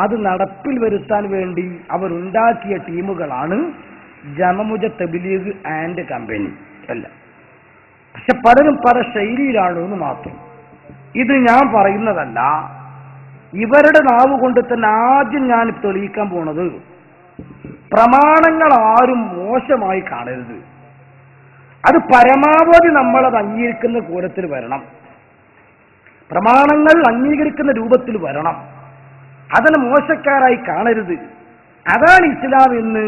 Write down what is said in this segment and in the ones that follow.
അത് നടപ്പിൽ വരുത്താൻ വേണ്ടി അവരുണ്ടാക്കിയ ടീമുകളാണ് ജമമുജ തബ്ലീഗ് ആൻഡ് കമ്പനി അല്ല. പക്ഷെ പലരും പല ശൈലിയിലാണ് എന്ന് മാത്രം. ഇത് ഞാൻ പറയുന്നതല്ല, ഇവരുടെ നാവ് കൊണ്ട് തന്നെ ആദ്യം ഞാൻ തെളിയിക്കാൻ പോണത്, പ്രമാണങ്ങൾ ആരും മോശമായി കാണരുത്. അത് പരമാവധി നമ്മളത് അംഗീകരിക്കുന്ന കോലത്തിൽ വരണം, പ്രമാണങ്ങൾ അംഗീകരിക്കുന്ന രൂപത്തിൽ വരണം. അതിന് മോശക്കാരായി കാണരുത്. അതാണ് ഇസ്ലാം എന്ന്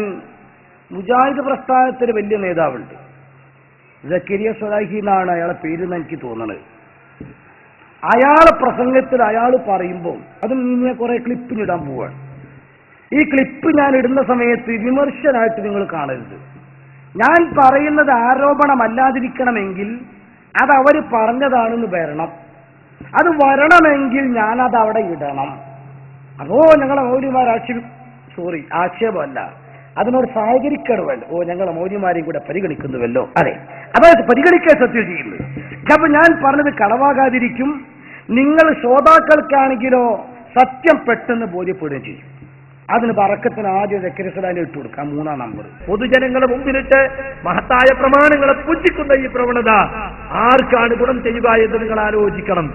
മുജാഹിദ് പ്രസ്ഥാനത്തിന് വലിയ നേതാവുണ്ട്, സക്കരിയ സ്വലാഹി എന്നാണ് അയാളെ പേരെന്ന് എനിക്ക് തോന്നുന്നത്. അയാളെ പ്രസംഗത്തിൽ അയാൾ പറയുമ്പോൾ അത് ഞാൻ കുറെ ക്ലിപ്പിനിടാൻ പോവാണ്. ഈ ക്ലിപ്പ് ഞാൻ ഇടുന്ന സമയത്ത് വിമർശനായിട്ട് നിങ്ങൾ കാണരുത്. ഞാൻ പറയുന്നത് ആരോപണമല്ലാതിരിക്കണമെങ്കിൽ അത് അവർ പറഞ്ഞതാണെന്ന് വരണം. അത് വരണമെങ്കിൽ ഞാനത് അവിടെ ഇടണം. അതോ ഞങ്ങളെ മൗലിമാർ ആക്ഷേപമല്ല, അതിനോട് സഹകരിക്കണമല്ലോ. ഞങ്ങളെ മൗലിമാരെയും കൂടെ പരിഗണിക്കുന്നുവല്ലോ. അതെ, അതായത് പരിഗണിക്കാൻ സത്യം ചെയ്യുന്നത്. അപ്പൊ ഞാൻ പറഞ്ഞത് കളവാകാതിരിക്കും. നിങ്ങൾ ശ്രോതാക്കൾക്കാണെങ്കിലോ സത്യം പെട്ടെന്ന് ബോധ്യപ്പെടുകയും ചെയ്യും. അതിന് ബറക്കത്തിന് ആദ്യം സക്കരിയ ഇട്ട് കൊടുക്കാം, 3-ാം നമ്പർ. പൊതുജനങ്ങളുടെ മുമ്പിലിട്ട് മഹത്തായ പ്രമാണങ്ങളെ പുച്ഛിക്കുന്ന ഈ പ്രവണത ആർക്കാണ് ഗുണം ചെയ്യുക എന്ന് നിങ്ങൾ ആലോചിക്കണം.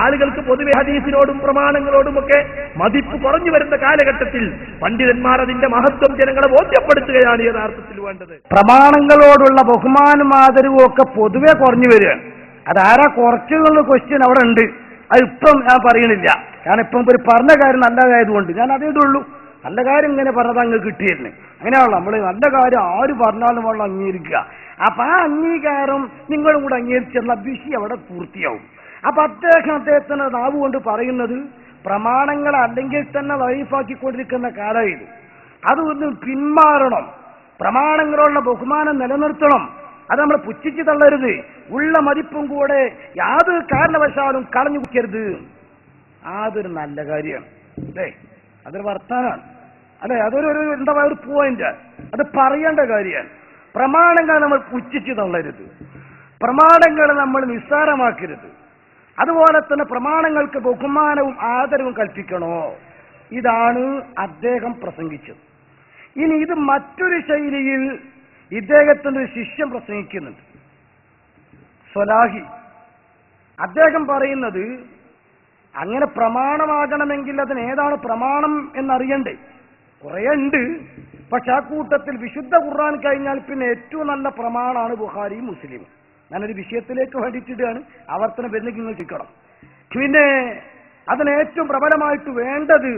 ആളുകൾക്ക് പൊതുവെ ഹദീസിനോടും പ്രമാണങ്ങളോടുമൊക്കെ മതിപ്പ് കുറഞ്ഞു വരുന്ന കാലഘട്ടത്തിൽ പണ്ഡിതന്മാർ അതിന്റെ മഹത്വം ജനങ്ങളെ ബോധ്യപ്പെടുത്തുകയാണ് യഥാർത്ഥത്തിൽ വേണ്ടത്. പ്രമാണങ്ങളോടുള്ള ബഹുമാനം ആദരവും ഒക്കെ പൊതുവെ കുറഞ്ഞു വരികയാണ്. അതാരാ കുറച്ചുള്ള ക്വസ്റ്റ്യൻ അവിടെ ഉണ്ട്. അതിപ്പം ഞാൻ പറയണില്ല, കാരണം ഇപ്പം ഒരു പറഞ്ഞ കാര്യം നല്ലതായതുകൊണ്ട് ഞാൻ അതേ ഇതുള്ളൂ. നല്ല കാര്യം ഇങ്ങനെ പറഞ്ഞത് അങ്ങ് കിട്ടിയിരുന്നു. അങ്ങനെയാണല്ലോ നമ്മൾ നല്ല കാര്യം ആര് പറഞ്ഞാലും വെള്ളം അംഗീകരിക്കുക. അപ്പൊ ആ അംഗീകാരം നിങ്ങളും കൂടെ അംഗീകരിച്ചുള്ള വിഷയം അവിടെ പൂർത്തിയാവും. അപ്പൊ അദ്ദേഹത്തിന്റെ നാവ് കൊണ്ട് പറയുന്നത് പ്രമാണങ്ങൾ അല്ലെങ്കിൽ തന്നെ ലൈഫാക്കിക്കൊണ്ടിരിക്കുന്ന കാലം ഇത്. അതൊന്ന് പിന്മാറണം, പ്രമാണങ്ങളുള്ള ബഹുമാനം നിലനിർത്തണം. അത് നമ്മൾ പുച്ഛിച്ച് തള്ളരുത്. ഉള്ള മതിപ്പും കൂടെ യാതൊരു കാരണവശാലും കളഞ്ഞു കുടിക്കരുത്. അതൊരു നല്ല കാര്യമാണ് അല്ലേ, അതൊരു വർത്താനാണ് അല്ലെ, അതൊരു എന്താ പറയുക, ഒരു പോയിന്റ്. അത് പറയേണ്ട കാര്യമാണ്. പ്രമാണങ്ങൾ നമ്മൾ പുച്ഛിച്ച് തള്ളരുത്, പ്രമാണങ്ങൾ നമ്മൾ നിസ്സാരമാക്കരുത്. അതുപോലെ തന്നെ പ്രമാണങ്ങൾക്ക് ബഹുമാനവും ആദരവും കൽപ്പിക്കണോ. ഇതാണ് അദ്ദേഹം പ്രസംഗിച്ചത്. ഇനി ഇത് മറ്റൊരു ശൈലിയിൽ ഇദ്ദേഹത്തിന്റെ ഒരു ശിഷ്യൻ പ്രസംഗിക്കുന്നുണ്ട്, സ്വലാഹി. അദ്ദേഹം പറയുന്നത് അങ്ങനെ പ്രമാണമാകണമെങ്കിൽ അതിന് ഏതാണ് പ്രമാണം എന്നറിയണ്ടേ. കുറേ ഉണ്ട്, പക്ഷെ ആ കൂട്ടത്തിൽ വിശുദ്ധ ഖുർആൻ കഴിഞ്ഞാൽ പിന്നെ ഏറ്റവും നല്ല പ്രമാണമാണ് ബുഖാരിയും മുസ്ലിമും. ഞാനൊരു വിഷയത്തിലേക്ക് വേണ്ടിയിട്ടാണ് ആവർത്തനം വരുന്നെങ്കിൽ നിങ്ങൾ ചിക്കണം. പിന്നെ അതിന് ഏറ്റവും പ്രബലമായിട്ട് വേണ്ടത്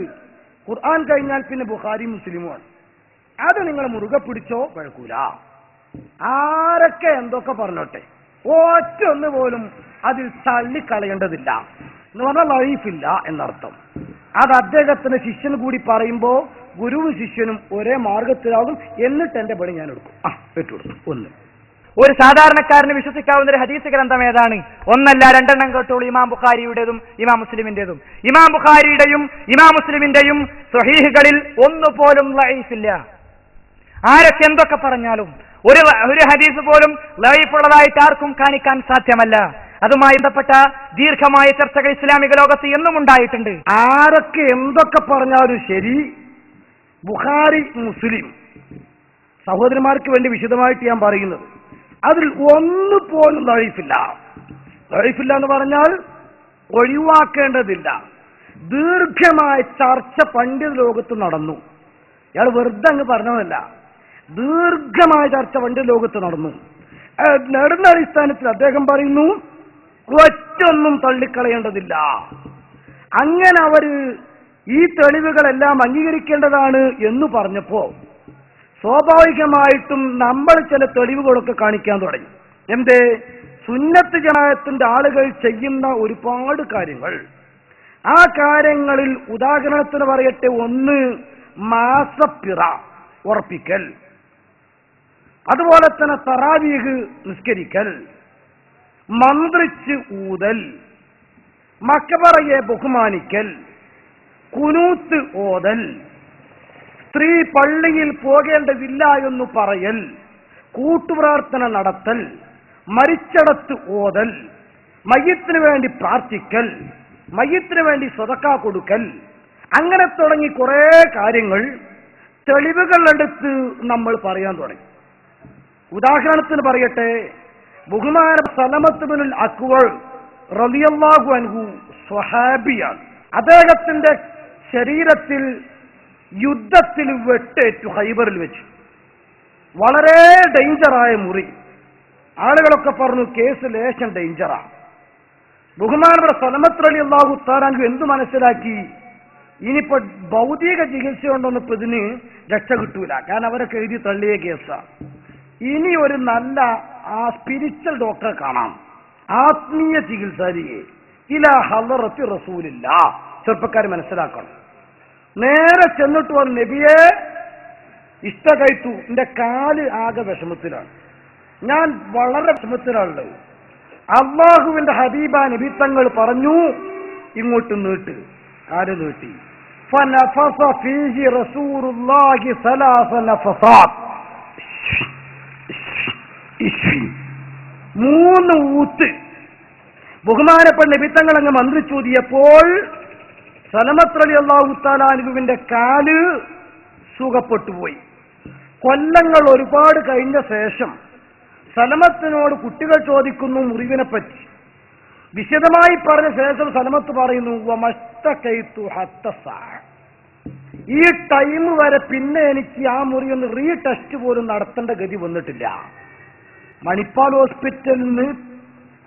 ഖുർആൻ കഴിഞ്ഞാൽ പിന്നെ ബുഖാരിയും മുസ്ലിമുമാണ്. അത് നിങ്ങൾ മുറുകെ പിടിച്ചോ, കുഴക്കൂല. ആരൊക്കെ എന്തൊക്കെ പറഞ്ഞോട്ടെ, ഒറ്റ ഒന്ന് പോലും അതിൽ തള്ളിക്കളയേണ്ടതില്ല എന്ന് പറഞ്ഞാൽ ലൈഫില്ല എന്നർത്ഥം. അത് അദ്ദേഹത്തിന്റെ ശിഷ്യൻ കൂടി പറയുമ്പോ ഗുരുവും ശിഷ്യനും ഒരേ മാർഗത്തിലാകും. എന്നിട്ട് എന്റെ പണി ഞാൻ എടുക്കും. ഇട്ടുകൊടുക്കും. ഒന്ന്, ഒരു സാധാരണക്കാരന് വിശ്വസിക്കാവുന്ന ഒരു ഹദീസ് ഗ്രന്ഥം ഏതാണ്? ഒന്നല്ല, രണ്ടെണ്ണം കേട്ടോളൂ. ഇമാം ബുഖാരിയുടേതും ഇമാം മുസ്ലിമിന്റേതും. ഇമാം ബുഖാരിയുടെയും ഇമാം മുസ്ലിമിന്റെയും സ്വഹീഹുകളിൽ ഒന്നുപോലും ലൈഫില്ല. ആരൊക്കെ എന്തൊക്കെ പറഞ്ഞാലും ഒരു ഹദീസ് പോലും ലൈഫുള്ളതായിട്ട് ആർക്കും കാണിക്കാൻ സാധ്യമല്ല. അതുമായി ബന്ധപ്പെട്ട ദീർഘമായ ചർച്ചകൾ ഇസ്ലാമിക ലോകത്ത് എന്നും ഉണ്ടായിട്ടുണ്ട്. ആരൊക്കെ എന്തൊക്കെ പറഞ്ഞാലും ശരി, ബുഖാരി മുസ്ലിം സഹോദരന്മാർക്ക് വേണ്ടി വിശദമായിട്ട് ഞാൻ പറയുന്നത്, അതിൽ ഒന്നുപോലും ലൈഫില്ല. ലൈഫില്ല എന്ന് പറഞ്ഞാൽ ഒഴിവാക്കേണ്ടതില്ല. ദീർഘമായ ചർച്ച പണ്ഡിത ലോകത്ത് നടന്നു. ഇയാൾ വെറുതെ അങ്ങ് പറഞ്ഞതല്ല, ദീർഘമായ ചർച്ച പണ്ഡിത ലോകത്ത് നടന്നു. നടന്ന അടിസ്ഥാനത്തിൽ അദ്ദേഹം പറയുന്നു ഒറ്റൊന്നും തള്ളിക്കളയേണ്ടതില്ല. അങ്ങനെ അവര് ഈ തെളിവുകളെല്ലാം അംഗീകരിക്കേണ്ടതാണ് എന്ന് പറഞ്ഞപ്പോ സ്വാഭാവികമായിട്ടും നമ്മൾ ചില തെളിവുകളൊക്കെ കാണിക്കാൻ തുടങ്ങി. എന്തേ? സുന്നത്ത് ജമാഅത്തിന്റെ ആളുകൾ ചെയ്യുന്ന ഒരുപാട് കാര്യങ്ങൾ. ആ കാര്യങ്ങളിൽ ഉദാഹരണത്തിന് പറയട്ടെ, ഒന്ന് മാസപ്പിറ ഉറപ്പിക്കൽ, അതുപോലെ തന്നെ തറാവീഹ് നിസ്കരിക്കൽ, മന്ത്രിച്ച് ഊതൽ, മക്ബറയെ ബഹുമാനിക്കൽ, കുനൂത്ത് ഓതൽ, സ്ത്രീ പള്ളിയിൽ പോകേണ്ടതില്ല എന്ന് പറയൽ, കൂട്ടുപ്രാർത്ഥന നടത്തൽ, മരിച്ചടത്ത് ഓതൽ, മയ്യത്തിന് വേണ്ടി പ്രാർത്ഥിക്കൽ, മയ്യത്തിന് വേണ്ടി സദഖ കൊടുക്കൽ, അങ്ങനെ തുടങ്ങി കുറേ കാര്യങ്ങൾ തെളിവുകളെടുത്ത് നമ്മൾ പറയാൻ തുടങ്ങി. ഉദാഹരണത്തിന് പറയട്ടെ, ബഹുമാന സലമത്ത് ബിനുൽ അക്വർ റളിയല്ലാഹു അൻഹു സ്വഹാബിയാണ്. അദ്ദേഹത്തിന്റെ ശരീരത്തിൽ യുദ്ധത്തിൽ വെട്ടേറ്റു ഖൈബറിൽ വെച്ച്. വളരെ ഡേഞ്ചറായ മുറി. ആളുകളൊക്കെ പറഞ്ഞു കേസ് ലേശം ഡേഞ്ചറാണ്. ബഹുമാനപ്പെട്ട സലമത്ത് റളിയല്ലാഹു തആല അൻഹു എന്തു മനസ്സിലാക്കി, ഇനിയിപ്പോ ഭൗതിക ചികിത്സ കൊണ്ടൊന്നും ഇപ്പൊ ഇതിന് രക്ഷ കിട്ടൂല, കാരണം അവരൊക്കെ എഴുതി തള്ളിയ കേസാണ്. ഇനി ഒരു നല്ല സ്പിരിച്വൽ ഡോക്ടറെ കാണാം, ആത്മീയ ചികിത്സാരിയെ ഇലാ ഹളറത്തി റസൂലില്ലാഹ്. ചെറുപ്പക്കാർ മനസ്സിലാക്കണം. നേരെ ചെന്നിട്ട് പറഞ്ഞു, നബിയെ ഇഷ്ടകൈത്തു, എന്റെ കാല് ആകെ വിഷമത്തിലാണ്, ഞാൻ വളരെ വിഷമത്തിലാണുള്ളത്. അള്ളാഹുവിന്റെ ഹബീബ നബി തങ്ങൾ പറഞ്ഞു, ഇങ്ങോട്ട് നീട്ട്. കാല് നീട്ടി. ഫനഫസ ഫീഹി റസൂലുള്ളാഹി സലാസ നഫസാത്ത്. 3 ഊത്ത് ബഹുമാനപ്പെട്ട നബി തങ്ങൾ അങ്ങ് മന്ത്രിച്ചൂതിയപ്പോൾ സലമത്ത് റളിയല്ലാഹു തആല അൻഹുവിന്റെ കാല് സുഖപ്പെട്ടുപോയി. കൊല്ലങ്ങൾ ഒരുപാട് കഴിഞ്ഞ ശേഷം സലമത്തിനോട് കുട്ടികൾ ചോദിക്കുന്നു മുറിവിനെ പറ്റി. വിശദമായി പറഞ്ഞ ശേഷം സലമത്ത് പറയുന്നു, ഈ ടൈം വരെ പിന്നെ എനിക്ക് ആ മുറി ഒന്ന് റീടെസ്റ്റ് പോലും നടത്തേണ്ട ഗതി വന്നിട്ടില്ല. മണിപ്പാൽ ഹോസ്പിറ്റലിൽ നിന്ന്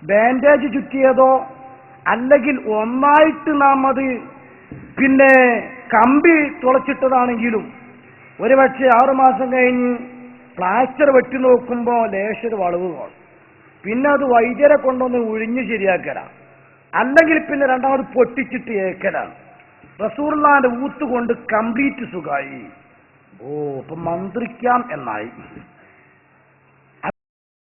ബാൻഡേജ് ചുറ്റിയതോ അല്ലെങ്കിൽ ഒന്നായിട്ട് നാം അത് പിന്നെ കമ്പി തുളച്ചിട്ടതാണെങ്കിലും ഒരുപക്ഷെ 6 മാസം കഴിഞ്ഞ് പ്ലാസ്റ്റർ വെട്ടി നോക്കുമ്പോൾ ലേശർ വളവ് കാണും. പിന്നെ അത് വൈദ്യരെ കൊണ്ടൊന്ന് ഒഴിഞ്ഞു ശരിയാക്കലാണ്, അല്ലെങ്കിൽ പിന്നെ രണ്ടാമത് പൊട്ടിച്ചിട്ട് ഏക്കലാണ്. റസൂലുള്ളാഹിന്റെ ഊത്ത് കൊണ്ട് കംപ്ലീറ്റ് സുഖമായി. അപ്പൊ മന്ത്രിക്കാം എന്നായി.